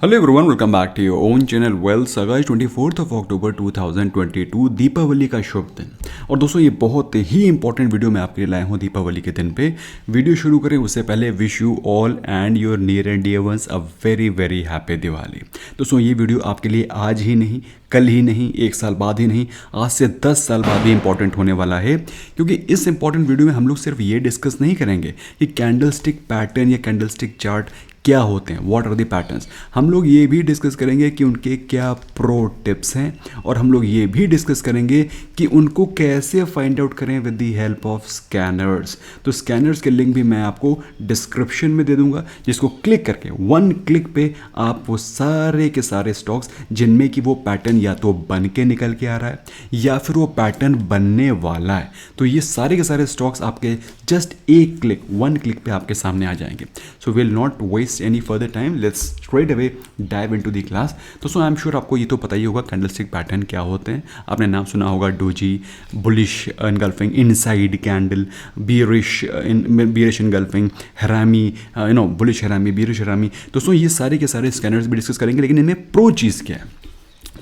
Hello everyone, welcome back to your own channel wealth guys. 24 अक्टूबर 2022 दीपावली का शुभ दिन। और दोस्तों ये बहुत ही इंपॉर्टेंट वीडियो मैं आपके लिए लाया हूँ दीपावली के दिन पे। वीडियो शुरू करें उससे पहले wish you all and your near and dear ones a very very happy Diwali. दोस्तों ये वीडियो आपके लिए आज ही नहीं, कल ही नहीं, एक साल बाद ही नहीं, आज से 10 साल बाद भी इंपॉर्टेंट होने वाला है। क्योंकि इस इंपॉर्टेंट वीडियो में हम लोग सिर्फ ये डिस्कस नहीं करेंगे कि कैंडल स्टिक पैटर्न या कैंडल स्टिक चार्ट क्या होते हैं, व्हाट आर द पैटर्न्स। हम लोग ये भी डिस्कस करेंगे कि उनके क्या प्रो टिप्स हैं, और हम लोग ये भी डिस्कस करेंगे कि उनको कैसे फाइंड आउट करें with the help of scanners. तो स्कैनर्स के लिंक भी मैं आपको डिस्क्रिप्शन में दे दूंगा, जिसको क्लिक करके वन क्लिक पे आप वो सारे के सारे स्टॉक्स जिनमें कि वो पैटर्न या तो बन के निकल के आ रहा है या फिर वो पैटर्न बनने वाला है, तो ये सारे के सारे स्टॉक्स आपके जस्ट एक क्लिक, वन क्लिक पे आपके सामने आ जाएंगे। So will not waste any further time, let's straight away dive into the class. दोस्तों आई एम श्योर आपको ये तो पता ही होगा कैंडलस्टिक पैटर्न क्या होते हैं। आपने नाम सुना होगा doji, bullish engulfing, inside candle, bearish engulfing, हरामी, बुलिश हरामी, बियरिश हरामी। दोस्तों ये सारे के सारे स्कैनर्स भी डिस्कस करेंगे, लेकिन इनमें प्रो चीज़ क्या है,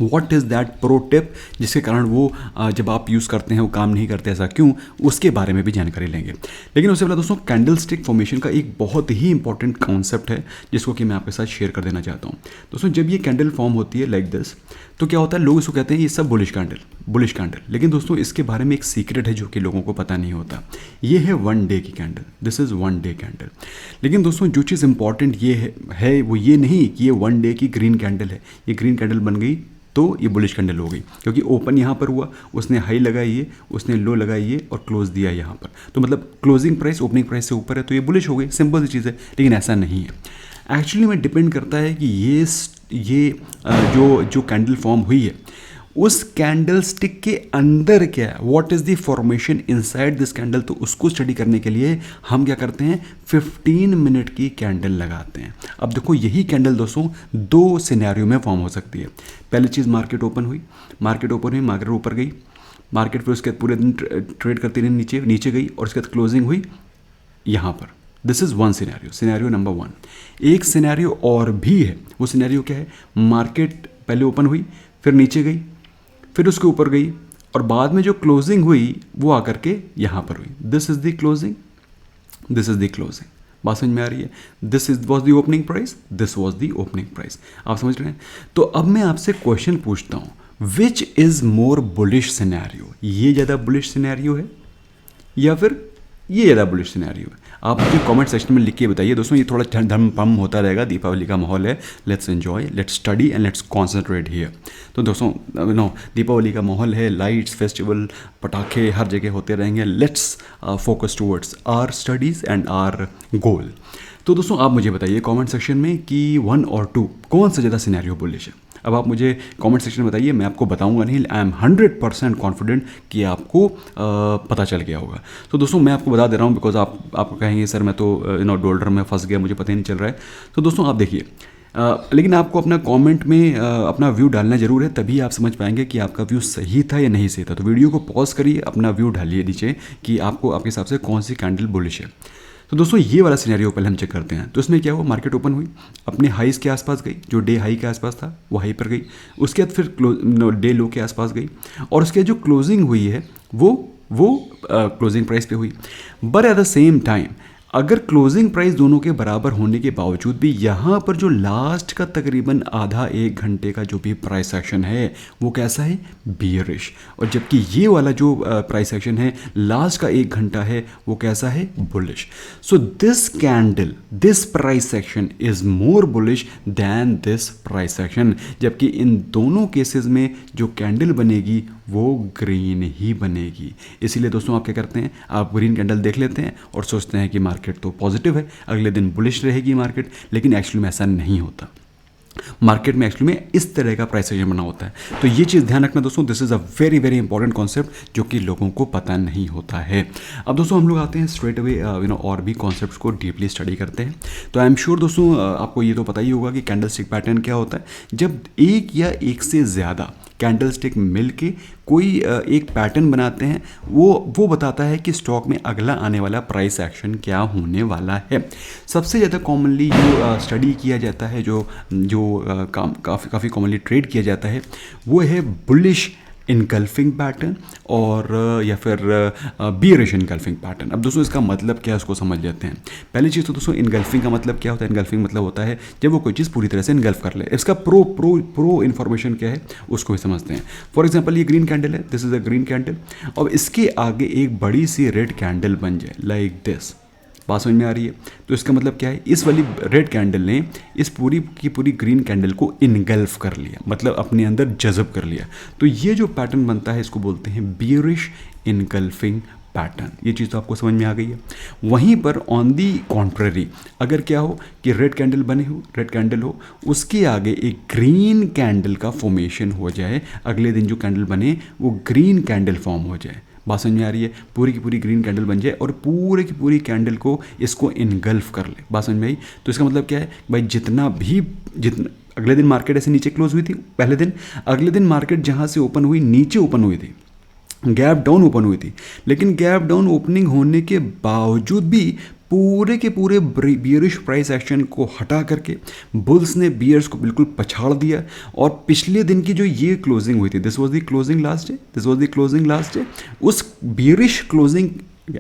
what is that pro tip जिसके कारण वो जब आप यूज़ करते हैं वो काम नहीं करते, ऐसा क्यों, उसके बारे में भी जानकारी लेंगे। लेकिन उससे पहले दोस्तों कैंडल स्टिक फॉर्मेशन का एक बहुत ही इंपॉर्टेंट कॉन्सेप्ट है जिसको कि मैं आपके साथ शेयर कर देना चाहता हूँ। दोस्तों जब ये कैंडल फॉर्म होती है लाइक दिस, तो क्या होता है, लोग इसको कहते हैं ये सब बुलिश कैंडल। लेकिन दोस्तों इसके बारे में एक सीक्रेट है जो कि लोगों को पता नहीं होता। ये है वन डे की candle, this is one day candle. लेकिन दोस्तों जो चीज़ इंपॉर्टेंट ये है वो ये नहीं कि ये वन डे की ग्रीन कैंडल है, ये ग्रीन कैंडल बन गई तो ये बुलिश कैंडल हो गई, क्योंकि ओपन यहाँ पर हुआ, उसने हाई लगाई है, उसने लो लगाई है और क्लोज दिया यहाँ पर, तो मतलब क्लोजिंग प्राइस ओपनिंग प्राइस से ऊपर है तो ये बुलिश हो गई, सिंपल सी चीज़ है। लेकिन ऐसा नहीं है, एक्चुअली में डिपेंड करता है कि ये जो कैंडल फॉर्म हुई है उस कैंडल स्टिक के अंदर क्या है, what is the formation inside this candle. तो उसको स्टडी करने के लिए हम क्या करते हैं, 15 मिनट की कैंडल लगाते हैं। अब देखो यही कैंडल दोस्तों दो सिनेरियो में फॉर्म हो सकती है। पहली चीज़ मार्केट ओपन हुई, मार्केट ऊपर गई, मार्केट फिर उसके बाद पूरे दिन ट्रेड करती रही, नीचे गई और उसके बाद क्लोजिंग हुई यहाँ पर। This is one scenario number one. एक सिनेरियो और भी है, वो सिनेरियो क्या है, मार्केट पहले ओपन हुई, फिर नीचे गई, फिर उसके ऊपर गई और बाद में जो क्लोजिंग हुई वो आकर के यहाँ पर हुई। This is the closing, this is the closing. बात समझ में आ रही है, this is was the opening price, this was the opening price. आप समझ रहे हैं। तो अब मैं आपसे क्वेश्चन पूछता हूँ, which is more bullish scenario, ये ज़्यादा बुलिश सिनेरियो है या फिर ये ज़्यादा बुलिश सिनेरियो है। आप मुझे कमेंट सेक्शन में लिख के बताइए। दोस्तों ये थोड़ा धर्म पम होता रहेगा, दीपावली का माहौल है, let's enjoy, let's study and let's concentrate here. तो दोस्तों दीपावली का माहौल है, लाइट्स, फेस्टिवल, पटाखे हर जगह होते रहेंगे। Let's focus towards our studies and our goal. तो दोस्तों आप मुझे बताइए कमेंट सेक्शन में कि 1 और 2 कौन सा ज़्यादा सिनेरियो बुलिश है। अब आप मुझे कमेंट सेक्शन में बताइए, मैं आपको बताऊंगा नहीं, आई एम 100% कॉन्फिडेंट कि आपको पता चल गया होगा। तो दोस्तों मैं आपको बता दे रहा हूँ, बिकॉज आप कहेंगे सर मैं तो डोल्डर में फंस गया, मुझे पता ही नहीं चल रहा है। तो दोस्तों आप देखिए, लेकिन आपको अपना कमेंट में अपना व्यू डालना जरूर है, तभी आप समझ पाएंगे कि आपका व्यू सही था या नहीं सही था। तो वीडियो को पॉज करिए, अपना व्यू डालिए नीचे कि आपको आपके हिसाब से कौन सी कैंडल बुलिश है। तो दोस्तों ये वाला सिनेरियो पहले हम चेक करते हैं। तो इसमें क्या हुआ, मार्केट ओपन हुई, अपने हाईस के आसपास गई, जो डे हाई के आसपास था वो हाई पर गई, उसके बाद फिर डे लो के आसपास गई और उसके बाद जो क्लोजिंग हुई है वो क्लोजिंग प्राइस पे हुई। But at the same time अगर क्लोजिंग प्राइस दोनों के बराबर होने के बावजूद भी यहाँ पर जो लास्ट का तकरीबन आधा एक घंटे का जो भी प्राइस एक्शन है वो कैसा है, बियरिश। और जबकि ये वाला जो प्राइस एक्शन है लास्ट का एक घंटा है वो कैसा है, bullish. So this candle, this price action is more bullish than this price action. जबकि इन दोनों केसेस में जो कैंडल बनेगी वो ग्रीन ही बनेगी। इसीलिए दोस्तों आप क्या करते हैं, आप ग्रीन कैंडल देख लेते हैं और सोचते हैं कि मार्केट तो पॉजिटिव है, अगले दिन बुलिश रहेगी मार्केट, लेकिन एक्चुअली में ऐसा नहीं होता। मार्केट में एक्चुअली में इस तरह का प्राइस एक्शन बना होता है। तो ये चीज़ ध्यान रखना दोस्तों, this is a very very important concept जो कि लोगों को पता नहीं होता है। अब दोस्तों हम लोग आते हैं स्ट्रेट अवे और भी कॉन्सेप्ट्स को डीपली स्टडी करते हैं। तो आई एम श्योर दोस्तों आपको ये तो पता ही होगा कि कैंडल स्टिक पैटर्न क्या होता है। जब एक या एक से ज़्यादा कैंडल स्टिक मिल के कोई एक पैटर्न बनाते हैं, वो बताता है कि स्टॉक में अगला आने वाला प्राइस एक्शन क्या होने वाला है। सबसे ज़्यादा कॉमनली जो स्टडी किया जाता है, जो काफ़ी कॉमनली ट्रेड किया जाता है वो है बुलिश इनगल्फिंग पैटर्न और या फिर बियरिश इनगल्फिंग पैटर्न। अब दोस्तों इसका मतलब क्या है उसको समझ लेते हैं। पहली चीज़ तो दोस्तों इनगल्फिंग का मतलब क्या होता है। इनगल्फिंग मतलब होता है जब वो कोई चीज़ पूरी तरह से इनगल्फ कर ले। इसका प्रो इन्फॉर्मेशन क्या है उसको भी समझते हैं। फॉर एग्जाम्पल ये ग्रीन कैंडल है, this is a green candle. अब इसके आगे एक बड़ी सी रेड कैंडल बन जाए लाइक दिस, बात समझ में आ रही है। तो इसका मतलब क्या है, इस वाली रेड कैंडल ने इस पूरी की पूरी ग्रीन कैंडल को इनगल्फ कर लिया, मतलब अपने अंदर जज़ब कर लिया। तो ये जो पैटर्न बनता है इसको बोलते हैं बियरिश इनगल्फिंग पैटर्न। ये चीज़ तो आपको समझ में आ गई है। वहीं पर ऑन दी कॉन्ट्ररी अगर क्या हो कि रेड कैंडल बने हो, रेड कैंडल हो, उसके आगे एक ग्रीन कैंडल का फॉर्मेशन हो जाए, अगले दिन जो कैंडल बने वो ग्रीन कैंडल फॉर्म हो जाए, बात समझ में आ रही है, पूरी की पूरी ग्रीन कैंडल बन जाए और पूरे की पूरी कैंडल को इसको इनगल्फ कर ले, बात समझ में आई। तो इसका मतलब क्या है भाई, जितना अगले दिन मार्केट ऐसे नीचे क्लोज हुई थी पहले दिन, अगले दिन मार्केट जहाँ से ओपन हुई नीचे ओपन हुई थी, गैप डाउन ओपन हुई थी, लेकिन गैप डाउन ओपनिंग होने के बावजूद भी पूरे के पूरे बियरिश प्राइस एक्शन को हटा करके बुल्स ने बियर्स को बिल्कुल पछाड़ दिया। और पिछले दिन की जो ये क्लोजिंग हुई थी, this was the closing last day, उस bearish closing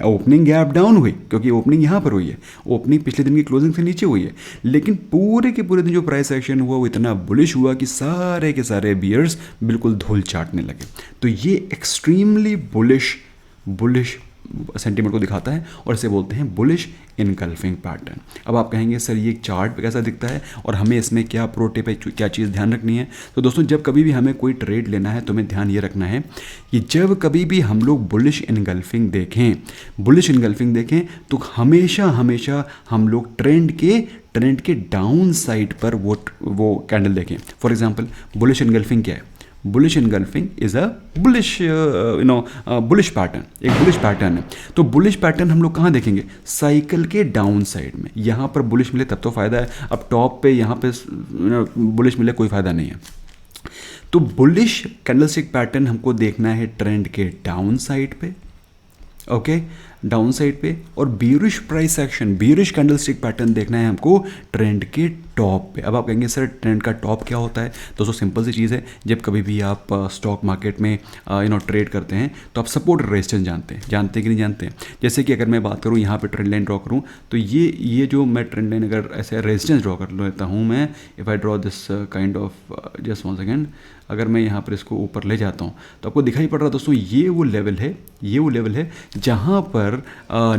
opening gap down हुई क्योंकि ओपनिंग यहाँ पर हुई है, ओपनिंग पिछले दिन की क्लोजिंग से नीचे हुई है, लेकिन पूरे के पूरे दिन जो प्राइस एक्शन हुआ वो इतना बुलिश हुआ कि सारे के सारे बियर्स बिल्कुल धूल चाटने लगे। तो ये एक्सट्रीमली बुलिश सेंटीमेंट को दिखाता है और इसे बोलते हैं बुलिश इनगल्फिंग पैटर्न। अब आप कहेंगे सर ये चार्ट पे कैसा दिखता है और हमें इसमें क्या प्रो टिप है, क्या चीज़ ध्यान रखनी है। तो दोस्तों जब कभी भी हमें कोई ट्रेड लेना है तो हमें ध्यान ये रखना है कि जब कभी भी हम लोग बुलिश इनगल्फिंग देखें तो हमेशा हम लोग ट्रेंड के डाउन साइड पर वो कैंडल देखें। फॉर एग्जाम्पल बुलिश इनगल्फिंग क्या है, bullish engulfing is a bullish bullish pattern, एक बुलिश पैटर्न है। तो बुलिश पैटर्न हम लोग कहाँ देखेंगे, साइकिल के डाउन साइड में। यहाँ पर बुलिश मिले तब तो फ़ायदा है, अब टॉप पे यहाँ पे बुलिश मिले कोई फ़ायदा नहीं है। तो बुलिश कैंडलस्टिक पैटर्न हमको देखना है ट्रेंड के डाउन साइड पे, ओके, डाउन साइड पे। और bearish price action, bearish candlestick pattern देखना है हमको ट्रेंड के टॉप पे। अब आप कहेंगे सर ट्रेंड का टॉप क्या होता है। दोस्तों सिंपल सी चीज़ है, जब कभी भी आप स्टॉक मार्केट में ट्रेड करते हैं तो आप सपोर्ट रेजिस्टेंस जानते हैं कि नहीं जानते हैं। जैसे कि अगर मैं बात करूँ यहाँ पे ट्रेंड लाइन ड्रॉ करूँ तो ये जो मैं ट्रेंड लाइन अगर ऐसे रेजिस्टेंस ड्रॉ कर लेता हूँ मैं, if I draw this kind of just one second, अगर मैं यहाँ पर इसको ऊपर ले जाता हूँ तो आपको दिखाई पड़ रहा है दोस्तों ये वो लेवल है जहाँ पर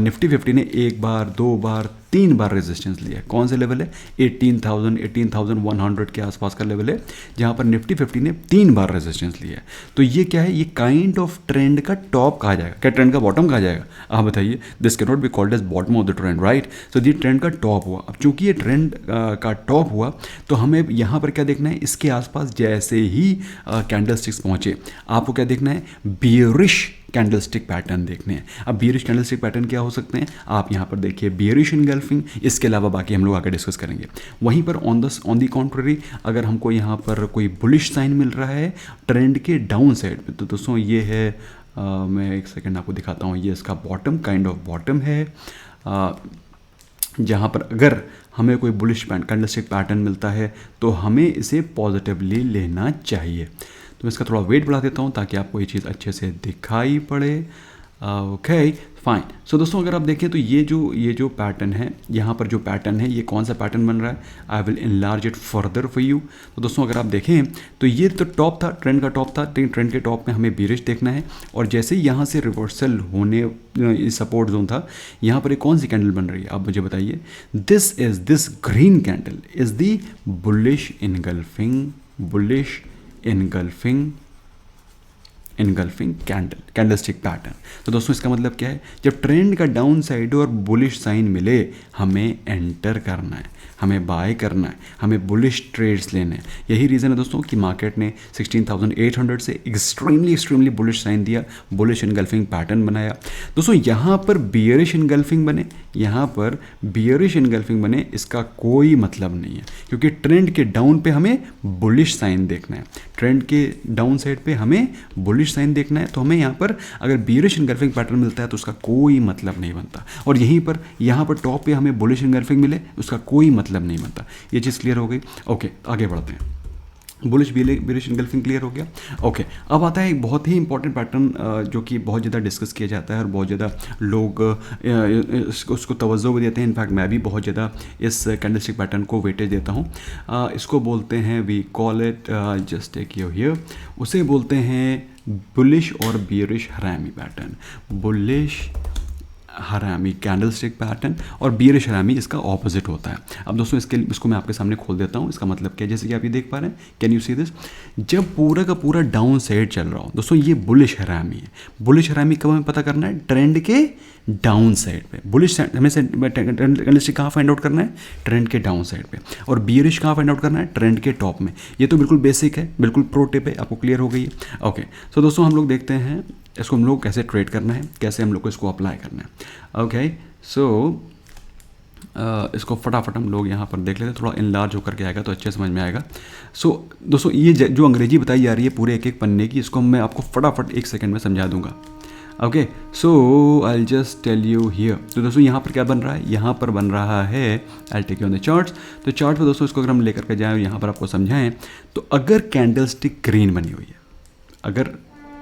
निफ्टी 50 ने एक बार, दो बार, 3 बार रेजिस्टेंस लिया है। कौन सा लेवल है, 18,100 के आसपास का लेवल है जहाँ पर निफ्टी 50 ने 3 बार रेजिस्टेंस लिया है। तो ये क्या है, ये काइंड ऑफ ट्रेंड का टॉप कहा जाएगा, क्या ट्रेंड का बॉटम कहा जाएगा, आप बताइए। This can not be called as bottom of the trend, right. So ये ट्रेंड का टॉप हुआ। अब चूंकि ये ट्रेंड का टॉप हुआ तो हमें यहाँ पर क्या देखना है, इसके आसपास जैसे ही कैंडलस्टिक्स पहुँचे आपको क्या देखना है, बियरिश कैंडलस्टिक पैटर्न देखने हैं। अब बियरिश कैंडलस्टिक पैटर्न क्या हो सकते हैं, आप यहाँ पर देखिए बियरिश इनगल्फिंग, इसके अलावा बाकी हम लोग आगे डिस्कस करेंगे। वहीं पर ऑन दी कॉन्ट्ररी अगर हमको यहाँ पर कोई बुलिश साइन मिल रहा है ट्रेंड के डाउन साइड पे, तो दोस्तों ये है मैं एक सेकेंड आपको दिखाता हूँ, ये इसका बॉटम, काइंड ऑफ बॉटम है जहाँ पर अगर हमें कोई बुलिश कैंडलस्टिक पैटर्न मिलता है तो हमें इसे पॉजिटिवली लेना चाहिए। तो मैं इसका थोड़ा वेट बढ़ा देता हूँ ताकि आपको ये चीज़ अच्छे से दिखाई पड़े। Okay fine. सो दोस्तों अगर आप देखें तो ये जो पैटर्न है, यहाँ पर जो पैटर्न है, ये कौन सा पैटर्न बन रहा है, I will enlarge it further for you. तो दोस्तों अगर आप देखें तो ये तो टॉप था, ट्रेंड का टॉप था, ट्रेंड के टॉप में हमें बियरिश देखना है। और जैसे ही यहाँ से रिवर्सल होने सपोर्ट जोन था, यहाँ पर एक कौन सी कैंडल बन रही है आप मुझे बताइए। This green candle is the bullish engulfing candlestick pattern. तो दोस्तों इसका मतलब क्या है, जब ट्रेंड का डाउन साइड और बुलिश साइन मिले हमें एंटर करना है, हमें बाय करना है, हमें बुलिश ट्रेड्स लेने हैं। यही रीज़न है दोस्तों कि मार्केट ने 16,800 से एक्सट्रीमली बुलिश साइन दिया, बुलिश इनगल्फिंग पैटर्न बनाया। दोस्तों यहाँ पर बियरिश इनगल्फिंग बने, इसका कोई मतलब नहीं है क्योंकि ट्रेंड के डाउन पे हमें बुलिश साइन देखना है। ट्रेंड के डाउन साइड पे हमें बुलिश साइन देखना है, तो हमें यहाँ पर अगर बियरिश एनगल्फिंग पैटर्न मिलता है तो उसका कोई मतलब नहीं बनता, और यहीं पर यहाँ पर टॉप पे हमें बुलिश एनगल्फिंग मिले उसका कोई मतलब नहीं बनता। ये चीज़ क्लियर हो गई। ओके, आगे बढ़ते हैं। बुलिश बियरिश एनगल्फिंग क्लियर हो गया। ओके, अब आता है एक बहुत ही इंपॉर्टेंट पैटर्न जो कि बहुत ज़्यादा डिस्कस किया जाता है और बहुत ज़्यादा लोग उसको तवज्जो भी देते हैं। इनफैक्ट मैं भी बहुत ज़्यादा इस कैंडलस्टिक पैटर्न को वेटेज देता हूँ। इसको बोलते हैं, we call it, just take you here, उसे बोलते हैं बुलिश और bearish harami pattern. Bullish harami candlestick pattern और बियरिश हरामी इसका ऑपोजिट होता है। अब दोस्तों इसको मैं आपके सामने खोल देता हूँ। इसका मतलब क्या है, जैसे कि आप ये देख पा रहे हैं, कैन यू सी दिस, जब पूरा का पूरा डाउन साइड चल रहा हो दोस्तों, ये बुलिश हरामी है। बुलिश हरामी कब हमें पता करना है, ट्रेंड के डाउन साइड पे। बुलिश हमें कैंडलस्टिक कहाँ फाइंड आउट करना है, ट्रेंड के डाउन साइड पे, और बियरिश कहाँ फाइंड आउट करना है, ट्रेंड के टॉप में। ये तो बिल्कुल बेसिक है, बिल्कुल प्रो टिप है, आपको क्लियर हो गई है। ओके, सो दोस्तों हम लोग देखते हैं इसको हम लोग कैसे ट्रेड करना है, कैसे हम लोग को इसको अप्लाई करना है। ओके, सो इसको फटाफट हम लोग यहाँ पर देख लेते हैं, थोड़ा इनलार्ज होकर के आएगा तो अच्छे समझ में आएगा। सो दोस्तों ये जो अंग्रेजी बताई जा रही है पूरे एक एक पन्ने की, इसको मैं आपको फटाफट 1 सेकंड में समझा दूंगा। Okay, so I just tell you here. तो दोस्तों यहाँ पर क्या बन रहा है, यहाँ पर बन रहा है, I take you on the charts. तो चार्ट पर दोस्तों इसको अगर हम लेकर के जाएँ और यहाँ पर आपको समझाएं, तो अगर कैंडलस्टिक ग्रीन बनी हुई है, अगर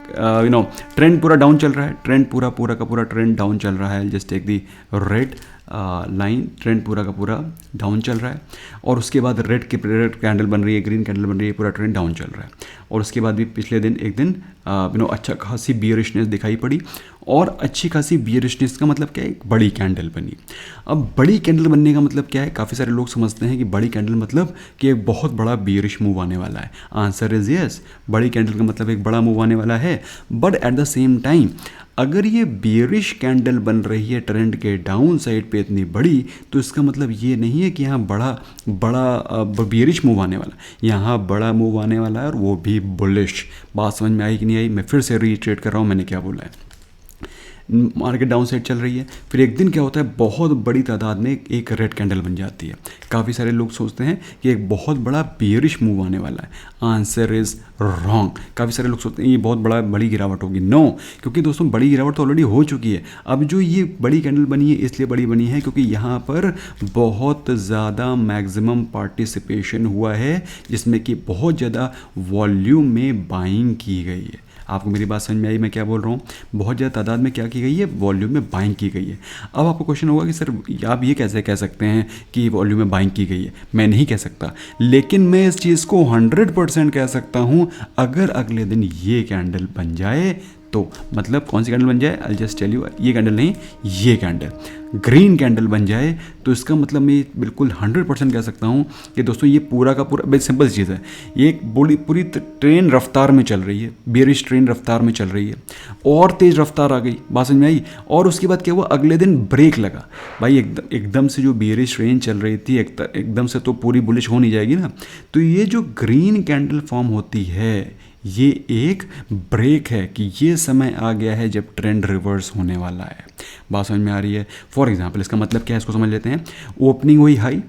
ट्रेंड पूरा डाउन चल रहा है, ट्रेंड पूरा का पूरा ट्रेंड डाउन चल रहा है, just take the red line, trend पूरा का पूरा डाउन चल रहा है, और उसके बाद रेड कैंडल बन रही है, ग्रीन कैंडल बन रही है, पूरा ट्रेंड डाउन चल रहा है, और उसके बाद भी पिछले दिन एक दिन अच्छा खासी बियरिशनेस दिखाई पड़ी, और अच्छी खासी बियरिशनेस का मतलब क्या है, एक बड़ी कैंडल बनी। अब बड़ी कैंडल बनने का मतलब क्या है, काफ़ी सारे लोग समझते हैं कि बड़ी कैंडल मतलब कि एक बहुत बड़ा बियरिश मूव आने वाला है। आंसर इज यस, बड़ी कैंडल का मतलब एक बड़ा मूव आने वाला है, but at the same time अगर ये बियरिश कैंडल बन रही है ट्रेंड के डाउन साइड पे इतनी बड़ी, तो इसका मतलब ये नहीं है कि यहाँ बड़ा बियरिश मूव आने वाला, यहाँ बड़ा मूव आने वाला है, और वो भी बुलिश। बात समझ में आई कि नहीं आई, मैं फिर से रीट्रेट कर रहा हूँ मैंने क्या बोला है। मार्केट डाउन साइड चल रही है, फिर एक दिन क्या होता है, बहुत बड़ी तादाद में एक रेड कैंडल बन जाती है। काफ़ी सारे लोग सोचते हैं कि एक बहुत बड़ा बियरिश मूव आने वाला है। Answer is wrong. काफ़ी सारे लोग सोचते हैं ये बहुत बड़ी गिरावट होगी। नो, क्योंकि दोस्तों बड़ी गिरावट तो ऑलरेडी हो चुकी है। अब जो ये बड़ी कैंडल बनी है इसलिए बड़ी बनी है क्योंकि यहाँ पर बहुत ज़्यादा मैक्सिमम पार्टिसिपेशन हुआ है, जिसमें कि बहुत ज़्यादा वॉल्यूम में बाइंग की गई है। आपको मेरी बात समझ में आई मैं क्या बोल रहा हूँ, बहुत ज़्यादा तादाद में क्या की गई है, वॉल्यूम में बाइंग की गई है। अब आपको क्वेश्चन होगा कि सर आप ये कैसे कह सकते हैं कि वॉल्यूम में बाइंग की गई है। मैं नहीं कह सकता, लेकिन मैं इस चीज़ को 100% कह सकता हूँ, अगर अगले दिन ये कैंडल बन जाए तो, मतलब कौन सी कैंडल बन जाए, आई जस्ट टेल यू, ये कैंडल नहीं, ये कैंडल ग्रीन कैंडल बन जाए, तो इसका मतलब मैं बिल्कुल 100% कह सकता हूँ कि दोस्तों ये पूरा का पूरा बड़ी सिंपल चीज़ है। ये एक पूरी ट्रेन रफ्तार में चल रही है, बियरिश ट्रेन रफ्तार में चल रही है, और तेज़ रफ्तार आ गई, बात समझ में आई। और उसके बाद क्या हुआ, अगले दिन ब्रेक लगा। भाई एकदम से जो बियरिश ट्रेन चल रही थी एकदम से तो पूरी बुलिश हो नहीं जाएगी ना। तो ये जो ग्रीन कैंडल फॉर्म होती है, ये एक ब्रेक है कि ये समय आ गया है जब ट्रेंड रिवर्स होने वाला है। बात समझ में आ रही है। फॉर एग्जांपल इसका मतलब क्या है, इसको समझ लेते हैं। ओपनिंग हुई हाई,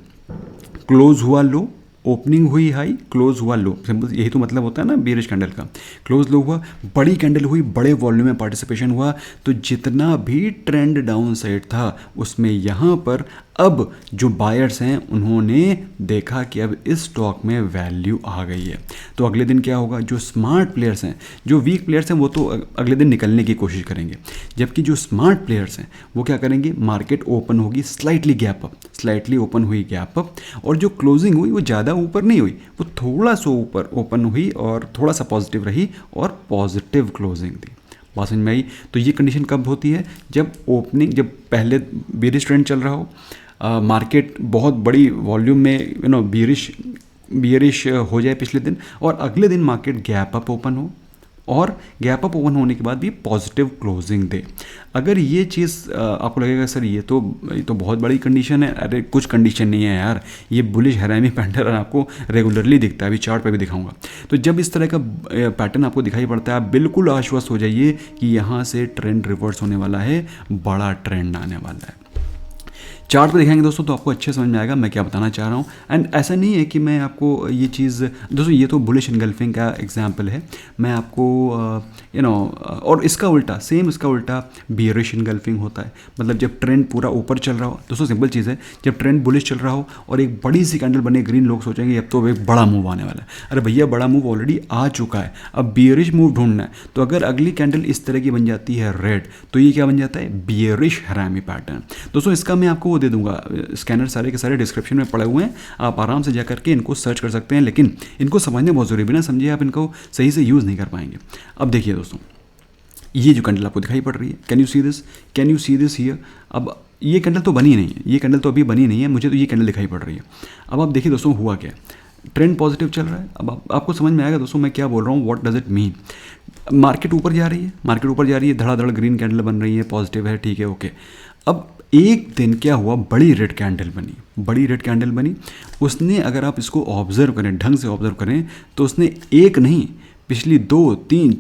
क्लोज हुआ लो, ओपनिंग हुई हाई, क्लोज हुआ लो, सिंपल यही तो मतलब होता है ना बियरिश कैंडल का। क्लोज लो हुआ, बड़ी कैंडल हुई, बड़े वॉल्यूम में पार्टिसिपेशन हुआ, तो जितना भी ट्रेंड डाउन साइड था उसमें यहाँ पर अब जो बायर्स हैं उन्होंने देखा कि अब इस स्टॉक में वैल्यू आ गई है। तो अगले दिन क्या होगा, जो स्मार्ट प्लेयर्स हैं, जो वीक प्लेयर्स हैं वो तो अगले दिन निकलने की कोशिश करेंगे, जबकि जो स्मार्ट प्लेयर्स हैं वो क्या करेंगे, मार्केट ओपन होगी slightly gap up, slightly open हुई गैप अप, और जो क्लोजिंग हुई वो ज़्यादा ऊपर नहीं हुई, वो थोड़ा सा ऊपर ओपन हुई और थोड़ा सा पॉजिटिव रही और पॉजिटिव क्लोजिंग दी। बात समझ में आई। तो ये कंडीशन कब होती है, जब जब पहले बेरिश ट्रेंड चल रहा हो, मार्केट बहुत बड़ी वॉल्यूम में बियरिश हो जाए पिछले दिन, और अगले दिन मार्केट गैप अप ओपन हो, और गैप अप ओपन होने के बाद भी पॉजिटिव क्लोजिंग दे। अगर ये चीज़ आपको लगेगा सर ये तो बहुत बड़ी कंडीशन है, अरे कुछ कंडीशन नहीं है यार, ये बुलिश हरामी पैटर्न आपको रेगुलरली दिखता है, अभी चार्ट पे भी दिखाऊंगा। तो जब इस तरह का पैटर्न आपको दिखाई पड़ता है, आप बिल्कुल आश्वस्त हो जाइए कि यहाँ से ट्रेंड रिवर्स होने वाला है, बड़ा ट्रेंड आने वाला है। चार्ट पे दिखाएंगे दोस्तों तो आपको अच्छे समझ में आएगा मैं क्या बताना चाह रहा हूँ। एंड ऐसा नहीं है कि मैं आपको ये चीज़, दोस्तों ये तो बुलिश इनगल्फिंग का एग्जांपल है, मैं आपको और इसका उल्टा, सेम इसका उल्टा बियरिश इनगल्फिंग होता है। मतलब जब ट्रेंड पूरा ऊपर चल रहा हो, दोस्तों सिंपल चीज़ है, जब ट्रेंड बुलिश चल रहा हो और एक बड़ी सी कैंडल बने ग्रीन, लोग सोचेंगे अब तो एक बड़ा मूव आने वाला है। अरे भैया बड़ा मूव ऑलरेडी आ चुका है, अब बियरिश मूव ढूंढना है। तो अगर अगली कैंडल इस तरह की बन जाती है रेड, तो ये क्या बन जाता है, बियरिश हरामी पैटर्न। दोस्तों इसका मैं आपको वो दे दूंगा, स्कैनर सारे के सारे डिस्क्रिप्शन में पड़े हुए हैं, आप आराम से जा करके इनको सर्च कर सकते हैं। लेकिन इनको समझने बहुत ज़रूरी, बिना समझे आप इनको सही से यूज़ नहीं कर पाएंगे। अब देखिए दोस्तों, ये जो कैंडल आपको दिखाई पड़ रही है, can you see this, can you see this here. अब ये कैंडल तो बनी नहीं है, ये कैंडल तो अभी बनी नहीं है, मुझे तो ये कैंडल दिखाई पड़ रही है। अब आप देखिए दोस्तों हुआ क्या, ट्रेंड पॉजिटिव चल रहा है। अब आपको समझ में आएगा दोस्तों मैं क्या बोल रहा हूँ, what does it mean. Market ऊपर जा रही है, मार्केट ऊपर जा रही है, धड़ाधड़ ग्रीन कैंडल बन रही है, पॉजिटिव है, ठीक है, ओके। अब एक दिन क्या हुआ, बड़ी रेड कैंडल बनी, बड़ी रेड कैंडल बनी। उसने, अगर आप इसको ऑब्जर्व करें, ढंग से ऑब्जर्व करें, तो उसने एक नहीं, पिछली 2 3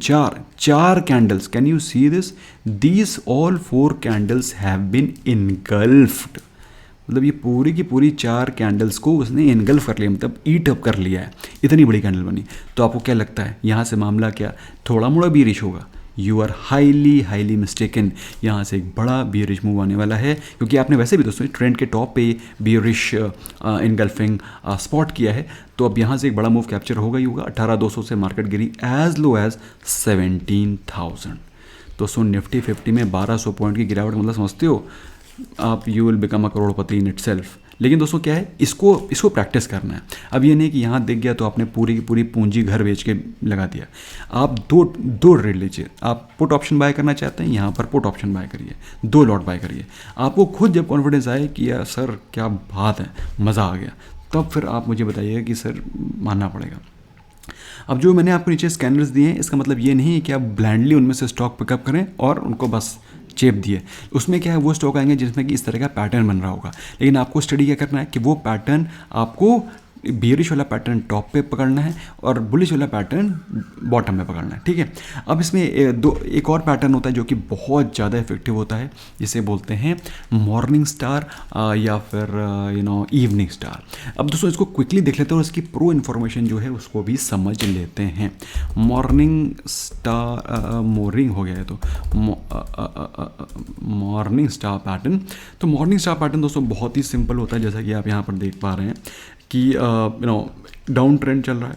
4 candles, can you see this, these all 4 candles have been engulfed. मतलब ये पूरी की पूरी 4 कैंडल्स को उसने इनगल्फ कर लिया, मतलब ईट अप कर लिया है, इतनी बड़ी कैंडल बनी। तो आपको क्या लगता है यहाँ से मामला क्या, थोड़ा मोड़ा बियरिश होगा? You are highly mistaken. यहाँ से एक बड़ा बियरिश मूव आने वाला है, क्योंकि आपने वैसे भी दोस्तों ट्रेंड के टॉप पे बियरिश इनगल्फिंग स्पॉट किया है। तो अब यहाँ से एक बड़ा मूव कैप्चर होगा ही होगा। 18,200 से मार्केट गिरी एज लो एज 17,000। दोस्तों निफ्टी 50 में 1200 पॉइंट की गिरावट, मतलब समझते हो आप, you will become a Crorepati in itself. लेकिन दोस्तों क्या है, इसको प्रैक्टिस करना है। अब ये नहीं कि यहाँ दिख गया तो आपने पूरी की पूरी पूंजी घर बेच के लगा दिया। आप दो ट्रेड लीजिए। आप पुट ऑप्शन बाय करना चाहते हैं, यहाँ पर पुट ऑप्शन बाय करिए, 2 लॉट बाय करिए। आपको खुद जब कॉन्फिडेंस आए कि यार सर क्या बात है, मज़ा आ गया, तब फिर आप मुझे बताइएगा कि सर मानना पड़ेगा। अब जो मैंने आपको नीचे स्कैनर्स दिए हैं, इसका मतलब ये नहीं है कि आप ब्लाइंडली उनमें से स्टॉक पिकअप करें और उनको बस चेप दिए। उसमें क्या है, वो स्टॉक आएंगे जिसमें कि इस तरह का पैटर्न बन रहा होगा। लेकिन आपको स्टडी क्या करना है कि वो पैटर्न आपको बियरिश वाला पैटर्न टॉप पे पकड़ना है और बुलिश वाला पैटर्न बॉटम में पकड़ना है, ठीक है। अब इसमें एक और पैटर्न होता है जो कि बहुत ज़्यादा इफेक्टिव होता है, जिसे बोलते हैं मॉर्निंग स्टार या फिर इवनिंग स्टार। अब दोस्तों इसको क्विकली देख लेते हैं और इसकी प्रो इन्फॉर्मेशन जो है उसको भी समझ लेते हैं। मॉर्निंग स्टार, मोरिंग हो गया है, तो मॉर्निंग स्टार पैटर्न। तो मॉर्निंग स्टार पैटर्न दोस्तों बहुत ही सिंपल होता है, जैसा कि आप यहाँ पर देख पा रहे हैं कि डाउन ट्रेंड चल रहा है।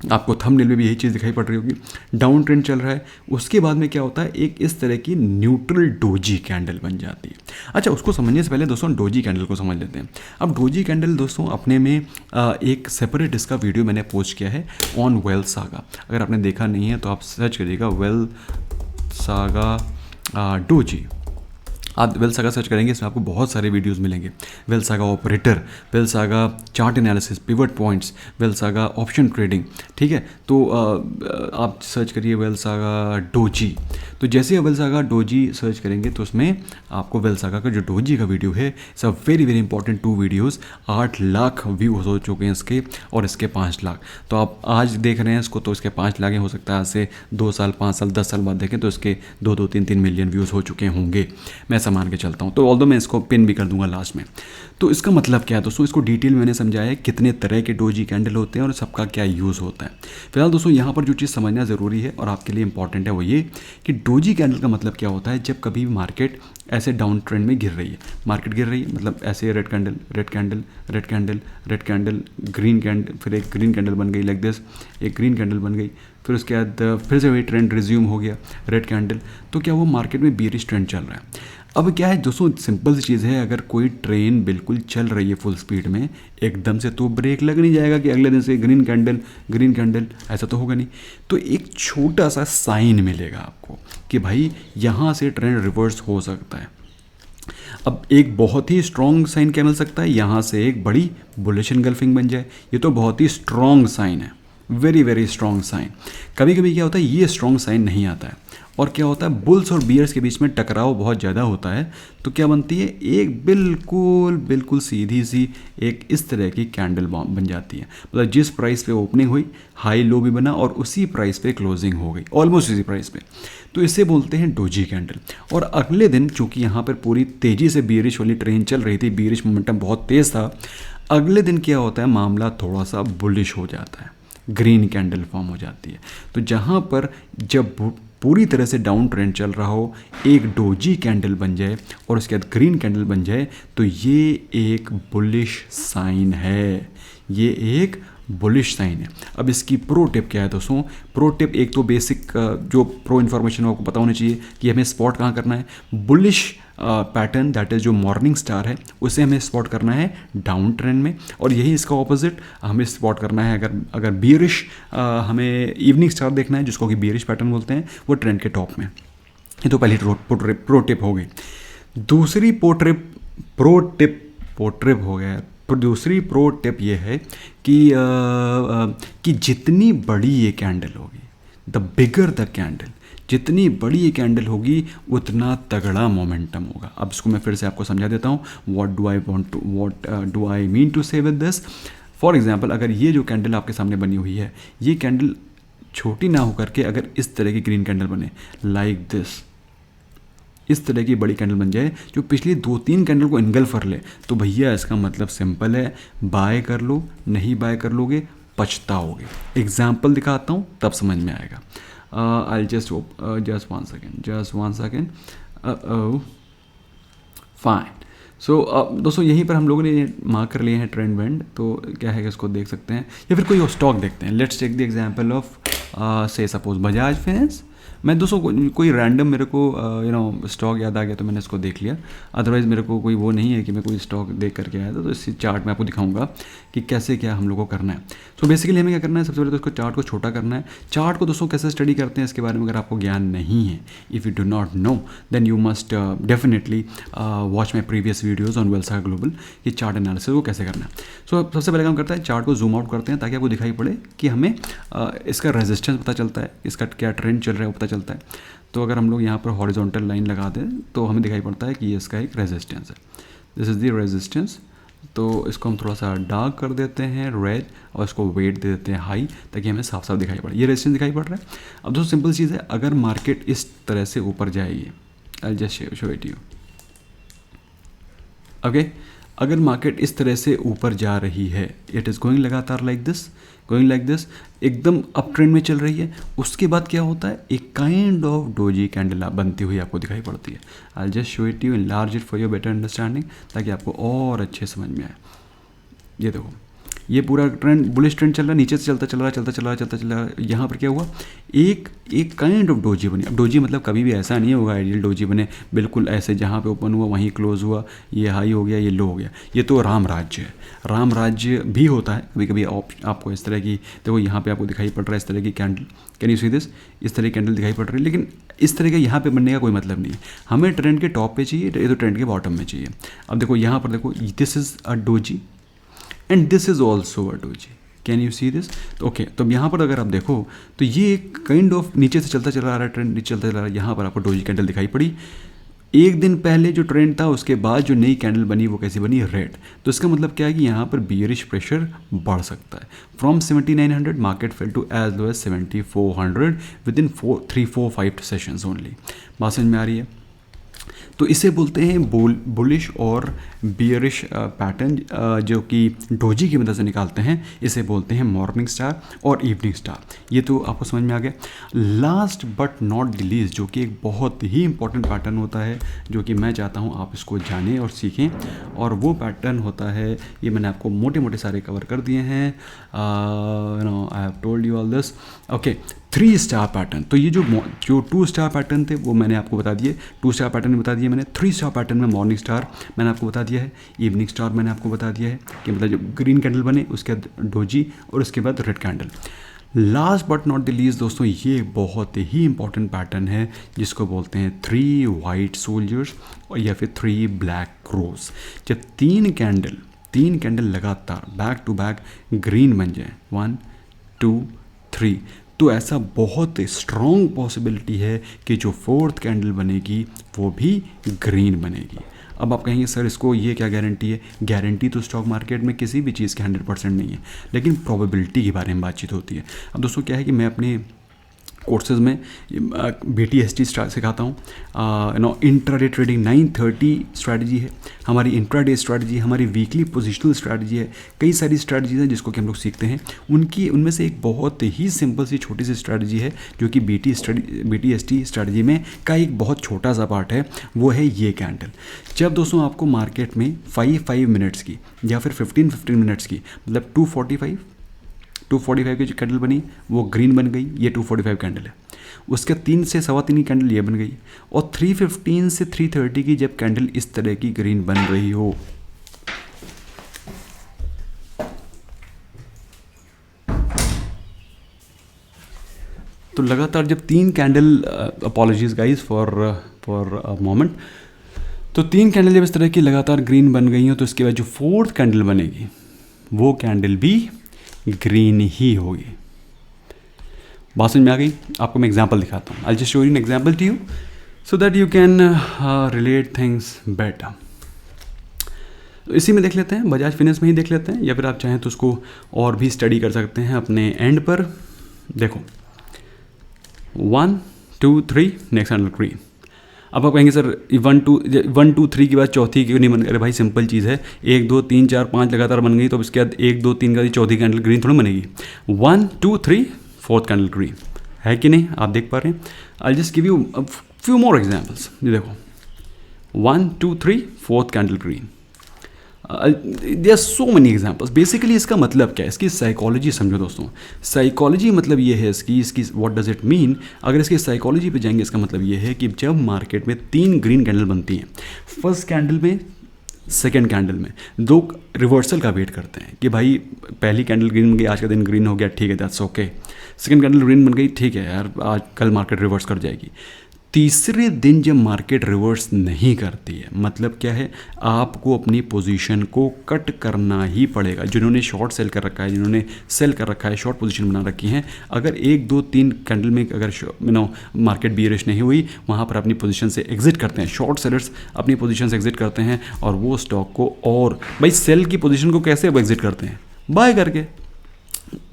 आपको थंबनेल में भी यही चीज़ दिखाई पड़ रही होगी, डाउन ट्रेंड चल रहा है। उसके बाद में क्या होता है, एक इस तरह की न्यूट्रल डोजी कैंडल बन जाती है। अच्छा, उसको समझने से पहले दोस्तों डोजी कैंडल को समझ लेते हैं। अब डोजी कैंडल दोस्तों अपने में एक सेपरेट इसका वीडियो मैंने पोस्ट किया है ऑन वेल्थ सागा। अगर आपने देखा नहीं है तो आप सर्च करिएगा वेल्थ सागा डोजी। आप वेल्थ सागा सर्च करेंगे, इसमें आपको बहुत सारे वीडियोस मिलेंगे। Wealth saga operator, wealth saga chart analysis, pivot points, wealth saga option trading, ठीक है। तो आप सर्च करिए वेल्थ सागा डोजी। तो जैसे वेल्थ सागा डोजी सर्च करेंगे तो उसमें आपको वेल्थ सागा का जो डोजी का वीडियो है, it's a very important 2 videos. 8 lakh views हो चुके हैं इसके, और इसके 5 लाख। तो आप आज देख रहे हैं इसको तो इसके 5 लाख हो सकता है आज से 2 साल 5 साल 10 साल बाद देखें तो इसके 2 3 मिलियन व्यूज़ हो चुके होंगे, मैं ऐसा मान के चलता हूँ। तो ऑल्दो मैं इसको पिन भी कर दूंगा लास्ट में। तो इसका मतलब क्या है दोस्तों, इसको डिटेल में मैंने समझाया है कितने तरह के डोजी कैंडल होते हैं और सबका क्या यूज़ होता है। फिलहाल दोस्तों यहाँ पर जो चीज़ समझना ज़रूरी है और आपके लिए इंपॉर्टेंट है वो ये कि डोजी कैंडल का मतलब क्या होता है। जब कभी भी मार्केट ऐसे डाउन ट्रेंड में गिर रही है, मार्केट गिर रही है, मतलब ऐसे red candle red candle red candle red candle, green candle, फिर एक ग्रीन कैंडल बन गई लाइक दिस, एक ग्रीन कैंडल बन गई, फिर उसके बाद फिर से वही ट्रेंड रिज्यूम हो गया, रेड कैंडल। तो क्या वो मार्केट में बेरिश ट्रेंड चल रहा है। अब क्या है दोस्तों, सिंपल सी चीज़ है, अगर कोई ट्रेन बिल्कुल चल रही है फुल स्पीड में एकदम से, तो ब्रेक लग नहीं जाएगा कि अगले दिन से ग्रीन कैंडल, ऐसा तो होगा नहीं। तो एक छोटा सा साइन मिलेगा आपको कि भाई यहाँ से ट्रेंड रिवर्स हो सकता है। अब एक बहुत ही स्ट्रॉन्ग साइन क्या मिल सकता है, यहाँ से एक बड़ी बुलिश एनगल्फिंग बन जाए, ये तो बहुत ही स्ट्रॉन्ग साइन है, वेरी स्ट्रॉन्ग साइन। कभी कभी क्या होता है, ये स्ट्रॉन्ग साइन नहीं आता है और क्या होता है, बुल्स और बियर्स के बीच में टकराव बहुत ज़्यादा होता है, तो क्या बनती है, एक बिल्कुल बिल्कुल सीधी सी एक इस तरह की कैंडल बन जाती है। मतलब जिस प्राइस पे ओपनिंग हुई, हाई लो भी बना और उसी प्राइस पे क्लोजिंग हो गई, ऑलमोस्ट उसी प्राइस पे। तो इसे बोलते हैं डोजी कैंडल। और अगले दिन चूंकि यहाँ पर पूरी तेज़ी से बियरिश वाली ट्रेन चल रही थी, बियरिश मोमेंटम बहुत तेज़ था, अगले दिन क्या होता है, मामला थोड़ा सा बुलिश हो जाता है, ग्रीन कैंडल फॉर्म हो जाती है। तो जहाँ पर जब पूरी तरह से डाउन ट्रेंड चल रहा हो, एक डोजी कैंडल बन जाए और उसके बाद ग्रीन कैंडल बन जाए, तो ये एक बुलिश साइन है, ये एक बुलिश साइन है। अब इसकी प्रो टिप क्या है दोस्तों? प्रो टिप एक तो बेसिक जो प्रो इन्फॉर्मेशन आपको पता होनी चाहिए कि हमें स्पॉट कहाँ करना है। बुलिश पैटर्न दैट इज़ जो मॉर्निंग स्टार है, उसे हमें स्पॉट करना है डाउन ट्रेंड में, और यही इसका ऑपोजिट हमें स्पॉट करना है। अगर बियरिश हमें इवनिंग स्टार देखना है, जिसको कि बियरिश पैटर्न बोलते हैं, वो ट्रेंड के टॉप में। ये तो पहली प्रो टिप हो गई। दूसरी प्रो टिप हो गया। दूसरी प्रो टिप ये है कि जितनी बड़ी ये कैंडल होगी, द बिगर द कैंडल, जितनी बड़ी ये कैंडल होगी उतना तगड़ा मोमेंटम होगा। अब इसको मैं फिर से आपको समझा देता हूँ, what do I mean to say with this. For example, अगर ये जो कैंडल आपके सामने बनी हुई है, ये कैंडल छोटी ना होकर के अगर इस तरह की ग्रीन कैंडल बने, लाइक दिस, इस तरह की बड़ी कैंडल बन जाए जो पिछली 2-3 कैंडल को इनगल्फ कर ले, तो भैया इसका मतलब सिंपल है, बाय कर लो, नहीं बाय कर लोगे पछताओगे। एग्जाम्पल दिखाता हूँ तब समझ में आएगा। I just one second fine. So दोस्तों यहीं पर हम लोगों ने मार्क कर लिए हैं ट्रेंड वेंड, तो क्या है कि इसको देख सकते हैं या फिर कोई स्टॉक देखते हैं। Let's take the example of say suppose Bajaj finance. मैं दोस्तों कोई रैंडम मेरे को स्टॉक याद आ गया तो मैंने इसको देख लिया, अदरवाइज़ मेरे को कोई वो नहीं है कि मैं कोई स्टॉक देख करके आया था। तो इस चार्ट में आपको दिखाऊंगा कि कैसे क्या हम लोग को करना है। सो बेसिकली हमें क्या करना है, सबसे पहले तो इसको चार्ट को छोटा करना है। चार्ट को दोस्तों कैसे स्टडी करते हैं इसके बारे में अगर आपको ज्ञान नहीं है, if you do not know, then you must definitely watch my previous videos on Welsagar global कि चार्ट एनालिसिस को कैसे करना है। सो सबसे पहले काम करता है, चार्ट को जूम आउट करते हैं ताकि आपको दिखाई पड़े कि हमें इसका रेजिस्टेंस पता चलता है, इसका क्या ट्रेंड चल रहा है वो पता चलता है। तो अगर हम लोग यहाँ पर हॉरिजॉन्टल लाइन लगा दें तो हमें दिखाई पड़ता है कि ये इसका एक रेजिस्टेंस है, दिस इज़ द रेजिस्टेंस। तो इसको हम थोड़ा सा डार्क कर देते हैं रेड, और इसको वेट दे देते हैं हाई, ताकि हमें साफ साफ दिखाई पड़े। ये रेजिस्टेंस दिखाई पड़ रहा है। अब दोस्तों सिंपल चीज़ है, अगर मार्केट इस तरह से ऊपर जाएगी, आई just show it you, okay, अगर मार्केट इस तरह से ऊपर जा रही है, इट इज़ गोइंग लगातार लाइक दिस, एकदम अप ट्रेंड में चल रही है, उसके बाद क्या होता है, एक काइंड ऑफ डोजी कैंडल बनती हुई आपको दिखाई पड़ती है। आई just show it you, enlarge it for your better understanding, ताकि आपको और अच्छे समझ में आए। ये देखो, ये पूरा ट्रेंड बुलिश ट्रेंड चल रहा है, नीचे से चलता चल रहा। यहाँ पर क्या हुआ, एक काइंड ऑफ डोजी बनी। अब डोजी मतलब कभी भी ऐसा नहीं होगा आइडियल डोजी बने बिल्कुल ऐसे, जहाँ पे ओपन हुआ वहीं क्लोज हुआ, ये हाई हो गया ये लो हो गया। ये तो राम राज्य है, राम राज्य भी होता है कभी कभी। आपको इस तरह की, देखो यहाँ पे आपको दिखाई पड़ रहा है इस तरह की candle, can you see this, इस तरह की कैंडल दिखाई पड़ रही है, लेकिन इस तरह के यहाँ पे बनने का कोई मतलब नहीं है। हमें ट्रेंड के टॉप पे चाहिए, ये तो ट्रेंड के बॉटम में चाहिए। अब देखो यहाँ पर देखो, this is a doji and this is also a doji, can you see this. तो ओके, तो यहाँ पर अगर आप देखो तो ये एक काइंड ऑफ नीचे से चलता चला आ रहा है, ट्रेंड नीचे चलता चला रहा है। यहाँ पर आपको डोजी कैंडल दिखाई पड़ी। एक दिन पहले जो ट्रेंड था उसके बाद जो नई कैंडल बनी वो कैसी बनी, रेड। तो इसका मतलब क्या है कि यहाँ पर बियरिश प्रेशर बढ़ सकता है। From 7900 market fell to as low as 7400 within 3-4-5 sessions only. बात समझ में आ रही है? तो इसे बोलते हैं बुलिश और बियरिश पैटर्न, जो कि डोजी की मदद से निकालते हैं। इसे बोलते हैं मॉर्निंग स्टार और इवनिंग स्टार। ये तो आपको समझ में आ गया। Last but not the least, जो कि एक बहुत ही इंपॉर्टेंट पैटर्न होता है, जो कि मैं चाहता हूँ आप इसको जानें और सीखें, और वो पैटर्न होता है, ये मैंने आपको मोटे मोटे सारे कवर कर दिए हैं। I have told you all this. Okay, 3 star pattern. तो ये जो 2 स्टार पैटर्न थे वो मैंने आपको बता दिए, 2 स्टार पैटर्न बता दिए मैंने। 3 स्टार पैटर्न में मॉर्निंग स्टार मैंने आपको बता दिया है, इवनिंग स्टार मैंने आपको बता दिया है कि मतलब जब ग्रीन कैंडल बने उसके बाद डोजी और उसके बाद red candle. Last but not the least दोस्तों, ये बहुत ही इंपॉर्टेंट पैटर्न है जिसको बोलते हैं 3 वाइट सोल्जर्स और या फिर 3 ब्लैक क्रोस। जब 3 कैंडल लगातार बैक टू बैक ग्रीन बन जाए, 1 2 3, तो ऐसा बहुत स्ट्रॉन्ग पॉसिबिलिटी है कि जो फोर्थ कैंडल बनेगी वो भी ग्रीन बनेगी। अब आप कहेंगे सर इसको ये क्या गारंटी है? गारंटी तो स्टॉक मार्केट में किसी भी चीज़ की 100% नहीं है, लेकिन प्रोबेबिलिटी के बारे में बातचीत होती है। अब दोस्तों क्या है कि मैं अपने कोर्सेज में BTST सिखाता हूँ। इंट्राडे ट्रेडिंग 930 स्ट्रैटेजी है हमारी, इंट्राडे स्ट्रैटेजी, हमारी वीकली पोजिशनल स्ट्रैटेजी है, कई सारी स्ट्रैटेजीज हैं जिसको कि हम लोग सीखते हैं। उनमें से एक बहुत ही सिंपल सी छोटी सी स्ट्रैटेजी है जो कि BTST स्ट्रैटेजी में का एक बहुत छोटा सा पार्ट है, वो है ये कैंडल। जब दोस्तों आपको मार्केट में 5 मिनट्स की या फिर 15 मिनट्स की, मतलब 245 की जो कैंडल बनी वो ग्रीन बन गई, ये 245 कैंडल है। उसके 3 से 3.25 की कैंडल ये बन गई, और 315 से 330 की जब कैंडल इस तरह की ग्रीन बन रही हो, तो लगातार जब 3 candle, apologies guys for a moment, तो 3 कैंडल जब इस तरह की लगातार ग्रीन बन गई हो, तो इसके बाद जो फोर्थ कैंडल बनेगी वो कैंडल भी ग्रीन ही होगी। बात समझ में आ गई? आपको मैं एग्जांपल दिखाता हूँ। I just show you an example to you so that you can relate things better. इसी में देख लेते हैं, बजाज फाइनेंस में ही देख लेते हैं, या फिर आप चाहें तो उसको और भी स्टडी कर सकते हैं अपने एंड पर। देखो 1 2 3 नेक्स्ट कैंडल ग्रीन। अब आप कहेंगे सर 1 2 3 के बाद चौथी क्यों नहीं बन गई? अरे भाई सिंपल चीज़ है, 1 2 3 4 5 लगातार बन गई, तो अब इसके बाद 1 2 3 का चौथी कैंडल ग्रीन थोड़ी बनेगी। 1 2 3 फोर्थ कैंडल ग्रीन है कि नहीं? आप देख पा रहे हैं। I just give you few more examples. ये देखो 1 2 3 fourth candle green. There are so many examples. Basically इसका मतलब क्या है, इसकी साइकोलॉजी समझो दोस्तों। साइकोलॉजी मतलब ये है इसकी व्हाट डज इट मीन। अगर इसकी साइकोलॉजी पे जाएंगे, इसका मतलब ये है कि जब मार्केट में 3 ग्रीन कैंडल बनती हैं, फर्स्ट कैंडल में, सेकेंड कैंडल में, 2 रिवर्सल का वेट करते हैं कि भाई पहली कैंडल ग्रीन बन गई, आज का दिन ग्रीन हो गया, ठीक है, that's okay. Second candle green बन गई, ठीक है यार, आज कल मार्केट रिवर्स कर जाएगी। तीसरे दिन जब मार्केट रिवर्स नहीं करती है, मतलब क्या है, आपको अपनी पोजीशन को कट करना ही पड़ेगा। जिन्होंने शॉर्ट सेल कर रखा है, जिन्होंने सेल कर रखा है, शॉर्ट पोजीशन बना रखी हैं, अगर 1 2 3 कैंडल में अगर मार्केट बियरिश नहीं हुई, वहाँ पर अपनी पोजीशन से एग्जिट करते हैं। शॉर्ट सेलर्स अपनी पोजीशन से एग्जिट करते हैं, और वो स्टॉक को, और भाई सेल की पोजीशन को कैसे वो एग्जिट करते हैं? बाय करके।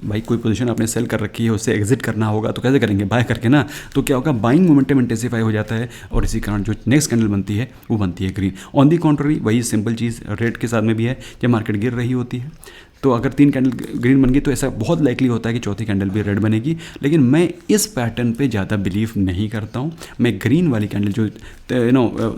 भाई कोई पोजीशन आपने सेल कर रखी है, उससे एग्जिट करना होगा तो कैसे करेंगे? बाय करके ना। तो क्या होगा, बाइंग मोमेंटम इंटेंसिफाई हो जाता है, और इसी कारण जो नेक्स्ट कैंडल बनती है वो बनती है ग्रीन। ऑन दी कॉन्ट्ररी वही सिंपल चीज़ रेड के साथ में भी है। जब मार्केट गिर रही होती है, तो अगर 3 कैंडल ग्रीन बन गई, तो ऐसा बहुत लाइकली होता है कि चौथी कैंडल भी रेड बनेगी। लेकिन मैं इस पैटर्न पे ज़्यादा बिलीव नहीं करता हूँ। मैं ग्रीन वाली कैंडल जो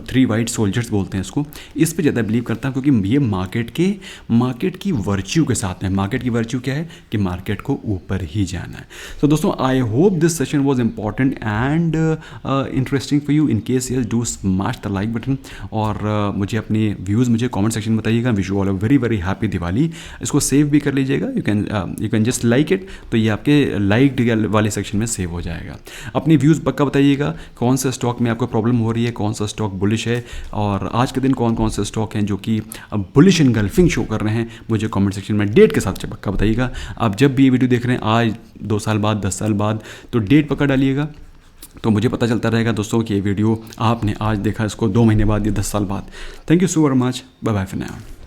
3 वाइट सोल्जर्स बोलते हैं इसको, इस पे ज़्यादा बिलीव करता हूँ, क्योंकि ये मार्केट की वर्च्यू के साथ है। मार्केट की वर्च्यू क्या है कि मार्केट को ऊपर ही जाना है। तो दोस्तों I hope this session was important and interesting for you. In case yes, do smash the like button, और मुझे अपने व्यूज़ मुझे कॉमेंट सेक्शन में बताइएगा। Wish you all a very very happy Diwali. इसको सेव भी कर लीजिएगा, you can just like it, तो ये आपके लाइक वाले सेक्शन में सेव हो जाएगा। अपनी व्यूज़ पक्का बताइएगा, कौन सा स्टॉक में आपको प्रॉब्लम हो रही है, कौन सा स्टॉक बुलिश है, और आज के दिन कौन कौन से स्टॉक हैं जो कि बुलिश इनगल्फिंग शो कर रहे हैं, मुझे कमेंट सेक्शन में डेट के साथ पक्का बताइएगा। आप जब भी ये वीडियो देख रहे हैं, आज 2 साल बाद, 10 साल बाद, तो डेट पक्का डालिएगा, तो मुझे पता चलता रहेगा दोस्तों कि ये वीडियो आपने आज देखा, इसको 2 महीने बाद या 10 साल बाद। Thank you so very much, bye bye for now.